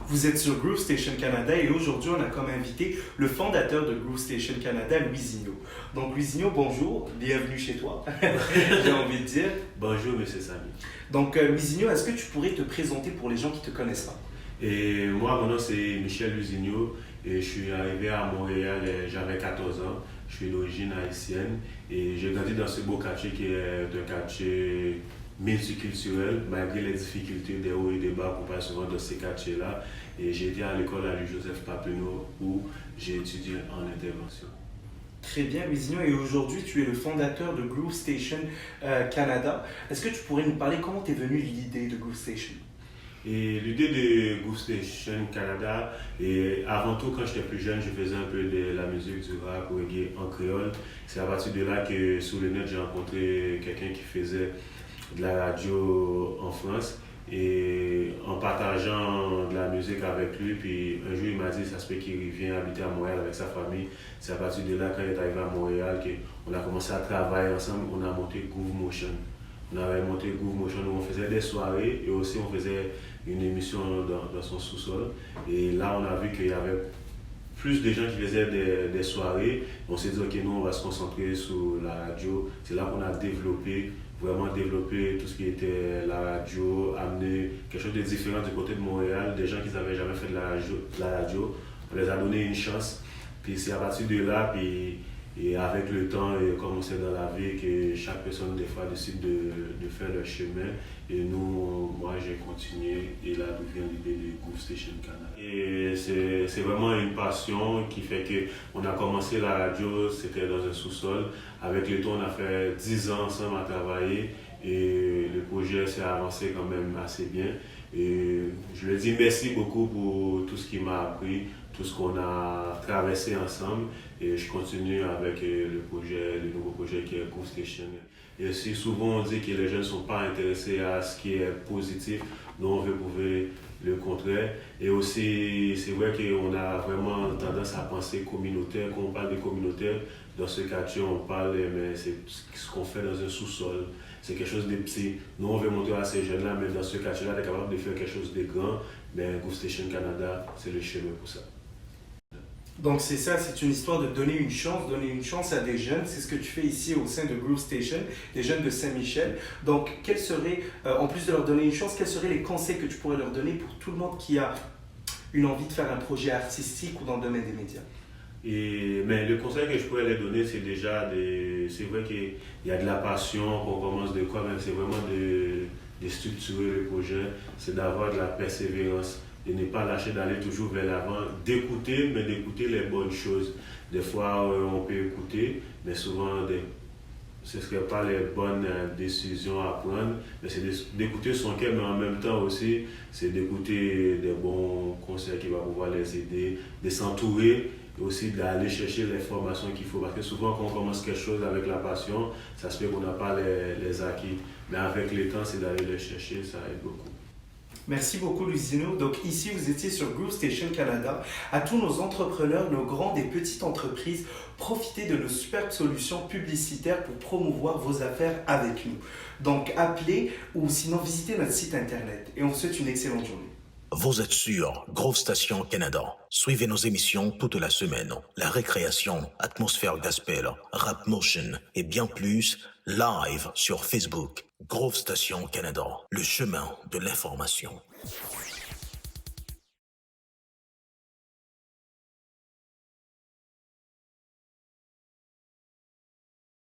Vous êtes sur Groove Station Canada et aujourd'hui on a comme invité le fondateur de Groove Station Canada, Louisinho. Donc Louisinho, bonjour, bienvenue chez toi, j'ai envie de dire. Bonjour, monsieur Samy. Donc Louisinho, est-ce que tu pourrais te présenter pour les gens qui ne te connaissent pas? Et moi, mon nom c'est Michel Lusigno et je suis arrivé à Montréal, j'avais 14 ans. Je suis d'origine haïtienne et j'ai grandi dans ce beau quartier qui est un quartier multiculturel, malgré les difficultés des hauts et des bas qu'on passe souvent dans ces quartiers-là. Et j'ai été à l'école à Louis-Joseph Papineau où j'ai étudié en intervention. Très bien Louisinho, et aujourd'hui tu es le fondateur de Groove Station Canada. Est-ce que tu pourrais nous parler comment t'es venue l'idée de Groove Station? Et l'idée de Groove Station Canada, et avant tout quand j'étais plus jeune, je faisais un peu de la musique du rap reggae en créole. C'est à partir de là que sur le net j'ai rencontré quelqu'un qui faisait de la radio en France. Et en partageant de la musique avec lui, puis un jour il m'a dit ça se peut qu'il vienne habiter à Montréal avec sa famille. C'est à partir de là, quand il est arrivé à Montréal, qu'on a commencé à travailler ensemble, on a monté Groove Motion. On avait monté Groove Motion où on faisait des soirées et aussi on faisait une émission dans son sous-sol. Et là, on a vu qu'il y avait plus de gens qui faisaient des soirées. On s'est dit, ok, nous, on va se concentrer sur la radio. C'est là qu'on a vraiment développé tout ce qui était la radio, amener quelque chose de différent du côté de Montréal, des gens qui n'avaient jamais fait de la radio. On les a donné une chance. Puis c'est à partir de là, et avec le temps, et comme on sait dans la vie, que chaque personne, des fois, décide de faire leur chemin. Et moi, j'ai continué. Et là, d'où vient l'idée de Groove Station Canada. Et c'est vraiment une passion qui fait qu'on a commencé la radio, c'était dans un sous-sol. Avec le temps, on a fait 10 ans ensemble à travailler. Et le projet s'est avancé quand même assez bien. Et je lui dis merci beaucoup pour tout ce qu'il m'a appris, tout ce qu'on a traversé ensemble. Et je continue avec le nouveau projet qui est Groove Station. Et aussi souvent on dit que les jeunes ne sont pas intéressés à ce qui est positif, nous on veut prouver le contraire. Et aussi c'est vrai qu'on a vraiment tendance à penser communautaire. Quand on parle de communautaire, dans ce quartier on parle, mais c'est ce qu'on fait dans un sous-sol. C'est quelque chose de petit. Nous on veut montrer à ces jeunes-là, mais dans ce quartier-là, on est capable de faire quelque chose de grand. Mais Groove Station Canada, c'est le chemin pour ça. Donc c'est ça, c'est une histoire de donner une chance à des jeunes. C'est ce que tu fais ici au sein de Groove Station, des jeunes de Saint-Michel. Donc quels seraient, en plus de leur donner une chance, quels seraient les conseils que tu pourrais leur donner pour tout le monde qui a une envie de faire un projet artistique ou dans le domaine des médias? Mais le conseil que je pourrais leur donner, c'est déjà c'est vrai qu'il y a de la passion, qu'on commence de quoi, mais c'est vraiment de structurer le projet, c'est d'avoir de la persévérance, de ne pas lâcher, d'aller toujours vers l'avant, d'écouter, mais d'écouter les bonnes choses. Des fois, on peut écouter, mais souvent, ce ne serait pas les bonnes décisions à prendre, mais c'est d'écouter son cœur, mais en même temps aussi, c'est d'écouter des bons conseils qui vont pouvoir les aider, de s'entourer, et aussi d'aller chercher les formations qu'il faut. Parce que souvent, quand on commence quelque chose avec la passion, ça se fait qu'on n'a pas les acquis. Mais avec le temps, c'est d'aller les chercher, ça aide beaucoup. Merci beaucoup Louisinho. Donc ici vous étiez sur Groove Station Canada. À tous nos entrepreneurs, nos grandes et petites entreprises, profitez de nos superbes solutions publicitaires pour promouvoir vos affaires avec nous. Donc appelez ou sinon visitez notre site internet. Et on vous souhaite une excellente journée. Vous êtes sur Groove Station Canada. Suivez nos émissions toute la semaine. La récréation, atmosphère gospel, rap motion et bien plus, live sur Facebook. Groove Station Canada, le chemin de l'information.